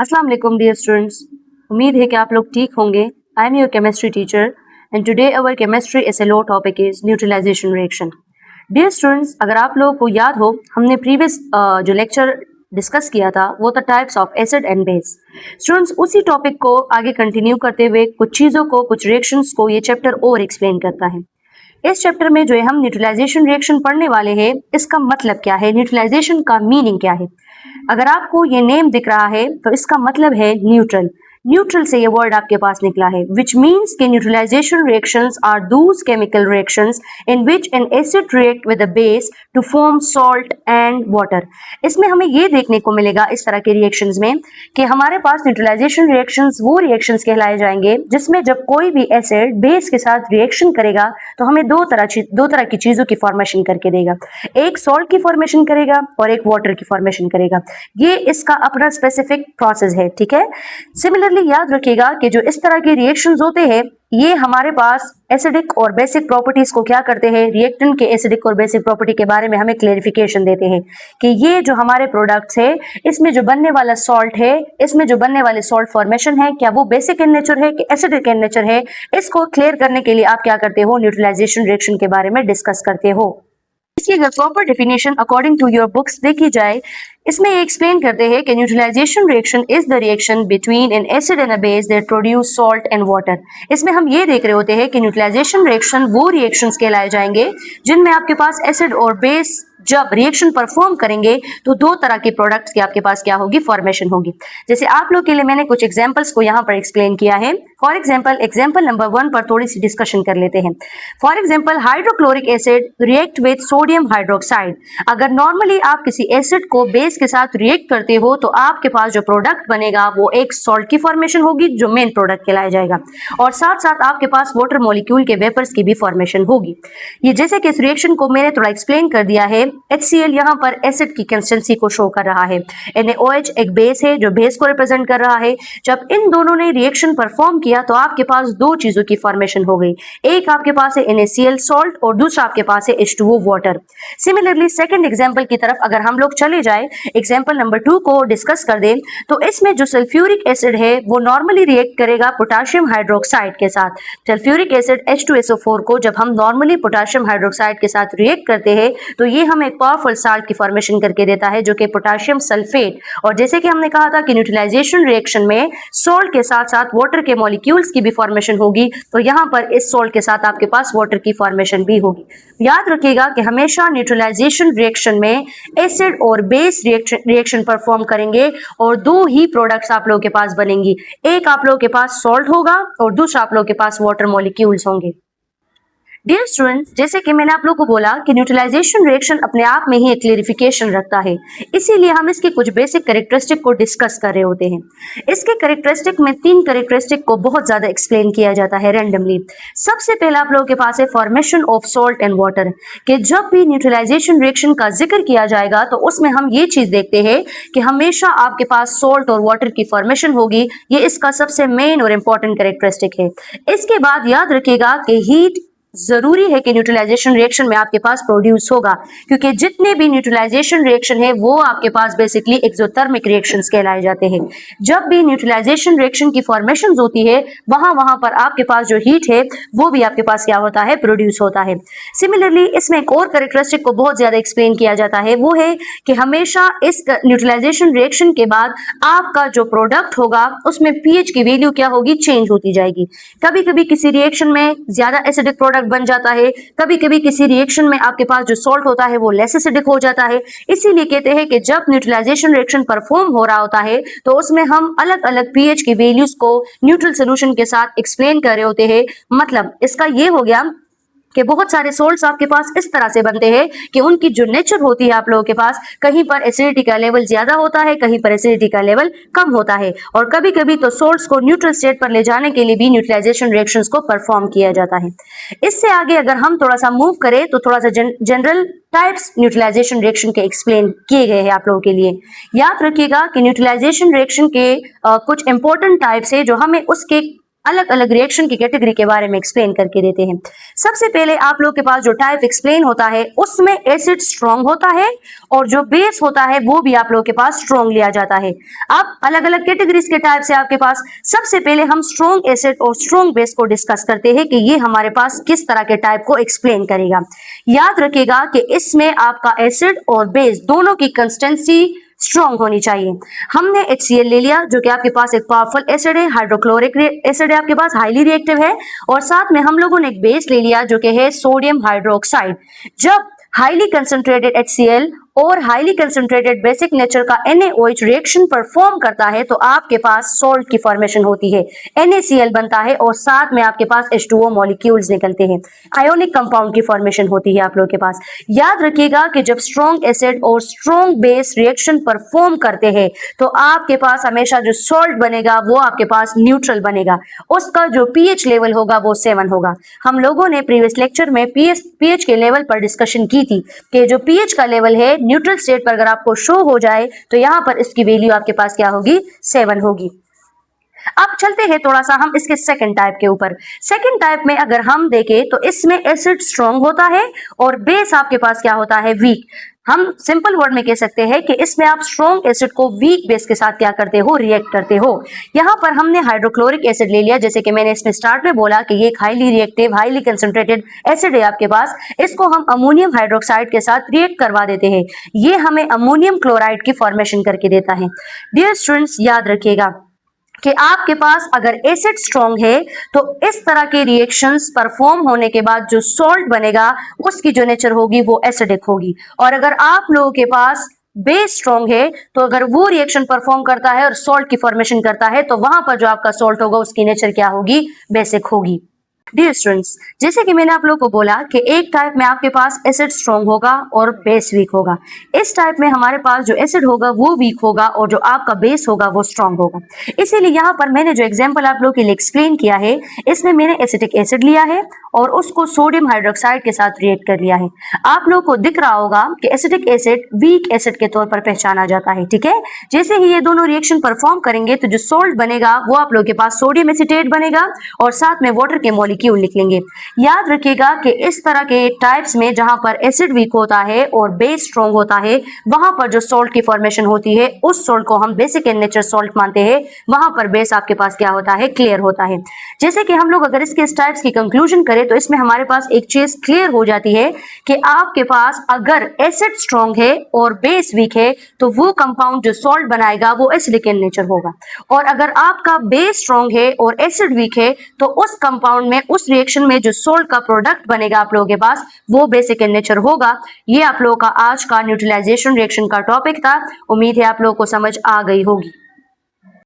अस्सलाम वालेकुम dear students. उम्मीद है कि आप लोग ठीक होंगे। I am your chemistry teacher and today our chemistry SLO topic is neutralisation reaction. Dear students, अगर आप लोगों को याद हो, हमने प्रीवियस जो लेक्चर डिस्कस किया था वो था types of acid and base. Students, उसी टॉपिक को आगे कंटिन्यू करते हुए कुछ चीज़ों को, कुछ रिएक्शंस को ये चैप्टर और एक्सप्लेन करता है। इस चैप्टर में जो है हम न्यूट्रलाइजेशन रिएक्शन पढ़ने वाले हैं, इसका मतलब क्या है, न्यूट्रलाइजेशन का मीनिंग क्या है। अगर आपको ये नेम दिख रहा है तो इसका मतलब है न्यूट्रल। न्यूट्रल से ये वर्ड आपके पास निकला है, विच मीन्स के neutralisation reactions are those chemical reactions in which an acid react with a base to form salt and water. इसमें हमें ये देखने को मिलेगा इस तरह के रिएक्शंस में कि हमारे पास न्यूट्रलाइजेशन रिएक्शंस वो रिएक्शंस कहलाए जाएंगे जिसमें जब कोई भी एसिड बेस के साथ रिएक्शन करेगा तो हमें दो तरह की चीजों की फॉर्मेशन करके देगा। एक सॉल्ट की फॉर्मेशन करेगा और एक वाटर की फॉर्मेशन करेगा। ये इसका अपना स्पेसिफिक प्रोसेस है, ठीक है। सिमिलरली याद रखिएगा कि जो इस तरह के रिएक्शंस होते हैं ये हमारे पास एसिडिक और बेसिक प्रॉपर्टीज को क्या करते हैं, रिएक्टेंट के एसिडिक और बेसिक प्रॉपर्टी के बारे में हमें क्लेरिफिकेशन देते हैं कि ये जो हमारे प्रोडक्ट्स है, इसमें जो बनने वाला सॉल्ट है, इसमें जो बनने वाले सॉल्ट फॉर्मेशन है, क्या वो बेसिक इन नेचर है कि एसिडिक इन नेचर है। इसको क्लियर करने के लिए आप क्या करते हो, न्यूट्रलाइजेशन रिएक्शन के बारे में डिस्कस करते हो। इसकी अगर proper definition according to your books देखी जाए, इसमें ये एक्सप्लेन करते हैं कि neutralisation reaction is the reaction between an acid and a base that produce salt and water. इसमें हम ये देख रहे होते हैं कि न्यूट्रलाइजेशन रिएक्शन वो रिएक्शंस कहलाए जाएंगे जिनमें आपके पास एसिड और बेस जब रिएक्शन परफॉर्म करेंगे तो दो तरह के प्रोडक्ट्स की आपके पास क्या होगी, फॉर्मेशन होगी। जैसे आप लोग के लिए मैंने कुछ एग्जांपल्स को यहाँ पर एक्सप्लेन किया है। फॉर एग्जांपल नंबर 1 पर थोड़ी सी डिस्कशन कर लेते हैं। For example, hydrochloric acid react with sodium hydroxide. अगर नॉर्मली आप किसी एसिड को बेस के साथ रिएक्ट करते हो तो आपके पास जो प्रोडक्ट बनेगा वो एक सॉल्ट की फॉर्मेशन होगी जो मेन प्रोडक्ट कहलाया जाएगा, और साथ साथ आपके पास वाटर मॉलिक्यूल के वेपर्स की भी फॉर्मेशन होगी। ये जैसे कि इस रिएक्शन को मैंने थोड़ा एक्सप्लेन कर दिया है। HCl यहाँ पर एसिड की कंसिस्टेंसी को शो कर रहा है, NaOH एक बेस है जो बेस को रिप्रेजेंट कर रहा है। जब इन दोनों ने रिएक्शन परफॉर्म किया तो आपके पास दो चीजों की फॉर्मेशन हो गई, एक आपके पास है NaCl सॉल्ट और दूसरा आपके पास है H2O water. Similarly second example की तरफ अगर हम लोग चले जाए, एग्जांपल नंबर 2 को डिस्कस कर दें, तो इसमें जो सल्फ्यूरिक एसिड है वो नॉर्मली रिएक्ट करेगा पोटेशियम हाइड्रोक्साइड के साथ। सल्फ्यूरिक एसिड H2SO4 को जब हम नॉर्मली पोटेशियम हाइड्रोक्साइड के साथ रिएक्ट करते हैं तो ये हमें एक पावरफुल साल्ट की फॉर्मेशन करके देता है जो कि पोटेशियम सल्फेट। और जैसे कि हमने कहा था कि न्यूट्रलाइजेशन रिएक्शन में सॉल्ट के साथ साथ वाटर के मॉलिक्यूल्स की भी फॉर्मेशन होगी, तो यहाँ पर इस सॉल्ट के साथ आपके पास वाटर की फॉर्मेशन भी होगी। याद रखिएगा कि हमेशा न्यूट्रलाइजेशन रिएक्शन में एसिड और बेस रिएक्शन परफॉर्म करेंगे और दो ही प्रोडक्ट्स आप लोगों के पास बनेंगी, एक आप लोगों के पास सॉल्ट होगा और दूसरा आप लोगों के पास वाटर मॉलिक्यूल्स होंगे। डियर स्टूडेंट्स, जैसे कि मैंने आप लोगों को बोला कि न्यूट्रलाइजेशन रिएक्शन अपने आप में ही एक क्लेरिफिकेशन रखता है, इसीलिए हम इसके कुछ बेसिक कैरेक्टरिस्टिक को डिस्कस कर रहे होते हैं। इसके कैरेक्टरिस्टिक में 3 कैरेक्टरिस्टिक को बहुत ज्यादा एक्सप्लेन किया जाता है रैंडमली। सबसे पहला आप लोगों के पास है formation of salt and water, कि जब भी न्यूट्रलाइजेशन रिएक्शन का जिक्र किया जाएगा तो उसमें हम ये चीज देखते हैं कि हमेशा आपके पास सॉल्ट और वाटर की फॉर्मेशन होगी। ये इसका सबसे मेन और इंपॉर्टेंट कैरेक्टरिस्टिक है। इसके बाद याद रखिएगा कि हीट जरूरी है कि न्यूट्रलाइजेशन रिएक्शन में आपके पास प्रोड्यूस होगा, क्योंकि जितने भी न्यूट्रलाइजेशन रिएक्शन है वो आपके पास बेसिकली एक्सोथर्मिक रिएक्शंस कहलाए जाते हैं। जब भी न्यूट्रलाइजेशन रिएक्शन की फॉर्मेशंस होती है वहां पर आपके पास जो हीट है वो भी आपके पास क्या होता है, प्रोड्यूस होता है। सिमिलरली इसमें एक और कैरेक्टरिस्टिक को बहुत ज्यादा एक्सप्लेन किया जाता है, वो है कि हमेशा इस न्यूट्रलाइजेशन रिएक्शन के बाद आपका जो प्रोडक्ट होगा उसमें पीएच की वैल्यू क्या होगी, चेंज होती जाएगी। कभी कभी किसी रिएक्शन में ज्यादा एसिडिक प्रोडक्ट बन जाता है, कभी कभी किसी रिएक्शन में आपके पास जो सॉल्ट होता है वो लेस एसिडिक हो जाता है। इसीलिए कहते हैं कि जब न्यूट्रलाइजेशन रिएक्शन परफॉर्म हो रहा होता है तो उसमें हम अलग अलग पीएच की वैल्यूज को न्यूट्रल सॉल्यूशन के साथ एक्सप्लेन कर रहे होते हैं। मतलब इसका ये हो गया कि बहुत सारे सोल्ट्स आपके पास इस तरह से बनते हैं कि उनकी जो नेचर होती है आप लोगों के पास, कहीं पर एसिडिटी का लेवल ज्यादा होता है, कहीं पर एसिडिटी का लेवल कम होता है, और कभी कभी तो सोल्ट्स को न्यूट्रल स्टेट पर ले जाने के लिए भी न्यूट्रलाइजेशन रिएक्शंस को परफॉर्म किया जाता है। इससे आगे अगर हम थोड़ा सा मूव करें तो थोड़ा सा जनरल टाइप्स न्यूट्रलाइजेशन रिएक्शन के एक्सप्लेन किए गए हैं आप लोगों के लिए। याद रखिएगा कि न्यूट्रलाइजेशन रिएक्शन के कुछ इंपॉर्टेंट टाइप्स है जो हमें उसके अलग अलग रिएक्शन की कैटेगरी के बारे में एक्सप्लेन करके देते हैं। सबसे पहले आप लोग के पास जो टाइप एक्सप्लेन होता है उसमें एसिड स्ट्रॉन्ग होता है और जो बेस होता है वो भी आप लोग के पास स्ट्रॉन्ग लिया जाता है। अब अलग अलग कैटेगरीज के टाइप से आपके पास सबसे पहले हम स्ट्रॉन्ग एसिड और स्ट्रॉन्ग बेस को डिस्कस करते हैं कि ये हमारे पास किस तरह के टाइप को एक्सप्लेन करेगा। याद रखिएगा कि इसमें आपका एसिड और बेस दोनों की कंसिस्टेंसी स्ट्रॉन्ग होनी चाहिए। हमने HCl ले लिया जो कि आपके पास एक पावरफुल एसिड है, हाइड्रोक्लोरिक एसिड है आपके पास, हाईली रिएक्टिव है, और साथ में हम लोगों ने एक बेस ले लिया जो कि है सोडियम हाइड्रोक्साइड। जब हाईली कंसंट्रेटेड HCl और हाईली कंसंट्रेटेड बेसिक नेचर का NaOH रिएक्शन परफॉर्म करता है तो आपके पास सॉल्ट की फॉर्मेशन होती है, NaCl बनता है और साथ में आपके पास H2O मॉलिक्यूल्स निकलते हैं, आयोनिक कंपाउंड की फॉर्मेशन होती है आप लोगों के पास। याद रखिएगा कि जब स्ट्रॉन्ग एसिड और स्ट्रॉन्ग बेस रिएक्शन परफॉर्म करते हैं तो आपके पास हमेशा जो सॉल्ट बनेगा वो आपके पास न्यूट्रल बनेगा, उसका जो pH लेवल होगा वो 7 होगा। हम लोगों ने प्रीवियस लेक्चर में pH के लेवल पर डिस्कशन की थी कि जो pH का लेवल है न्यूट्रल स्टेट पर अगर आपको शो हो जाए तो यहां पर इसकी वैल्यू आपके पास क्या होगी, 7 होगी। अब चलते हैं थोड़ा सा हम इसके सेकंड टाइप के ऊपर। सेकंड टाइप में अगर हम देखें तो इसमें एसिड स्ट्रॉन्ग होता है और बेस आपके पास क्या होता है, वीक। हम सिंपल वर्ड में कह सकते हैं कि इसमें आप स्ट्रॉन्ग एसिड को वीक बेस के साथ क्या करते हो, रिएक्ट करते हो। यहाँ पर हमने हाइड्रोक्लोरिक एसिड ले लिया, जैसे कि मैंने इसमें स्टार्ट में बोला कि ये एक highly reactive highly concentrated acid है आपके पास। इसको हम अमोनियम हाइड्रोक्साइड के साथ रिएक्ट करवा देते हैं, ये हमें अमोनियम क्लोराइड की फॉर्मेशन करके देता है। डियर स्टूडेंट्स याद रखिएगा कि आपके पास अगर एसिड स्ट्रॉन्ग है तो इस तरह के रिएक्शंस परफॉर्म होने के बाद जो सॉल्ट बनेगा उसकी जो नेचर होगी वो एसिडिक होगी, और अगर आप लोगों के पास बेस स्ट्रॉन्ग है तो अगर वो रिएक्शन परफॉर्म करता है और सॉल्ट की फॉर्मेशन करता है तो वहां पर जो आपका सॉल्ट होगा उसकी नेचर क्या होगी, बेसिक होगी। डियर स्टूडेंट्स, जैसे कि मैंने आप लोगों को बोला कि एक टाइप में आपके पास एसिड स्ट्रॉन्ग होगा और बेस वीक होगा। इस टाइप में हमारे पास जो एसिड होगा वो वीक होगा और जो आपका बेस होगा वो स्ट्रॉन्ग होगा। इसीलिए यहाँ पर मैंने जो एग्जांपल आप लोगों के लिए एक्सप्लेन किया है इसमें मैंने एसिटिक एसिड लिया है और उसको सोडियम हाइड्रोक्साइड के साथ रिएक्ट कर लिया है। आप लोगों को दिख रहा होगा कि एसिटिक एसिड वीक एसिड के तौर पर पहचाना जाता है, ठीक है। जैसे ही ये दोनों रिएक्शन परफॉर्म करेंगे तो जो सॉल्ट बनेगा वो आप लोगों के पास सोडियम एसीटेट बनेगा और साथ में वाटर के मॉलिक्यूल निकलेंगे। याद रखिएगा कि इस तरह के टाइप्स में जहां पर एसिड वीक होता है और बेस स्ट्रॉन्ग होता है वहां पर जो सॉल्ट की फॉर्मेशन होती है उस सॉल्ट को हम बेसिक इन नेचर सॉल्ट मानते हैं, वहां पर बेस आपके पास क्या होता है, क्लियर होता है। जैसे कि हम लोग अगर इसके टाइप्स की कंक्लूजन करें तो इसमें हमारे पास एक चीज क्लियर हो जाती है कि आपके पास अगर एसिड स्ट्रॉन्ग है और बेस वीक है तो वो कंपाउंड जो सॉल्ट बनाएगा वो एसिडिक इन नेचर होगा, और अगर आपका बेस स्ट्रॉन्ग है और एसिड वीक है तो उस कंपाउंड में उस रिएक्शन में जो सॉल्ट का प्रोडक्ट बनेगा आप लोगों के पास वो बेसिक इन नेचर होगा। ये आप लोगों का आज का न्यूट्रलाइजेशन रिएक्शन का टॉपिक था। उम्मीद है आप लोगों को समझ आ गई होगी।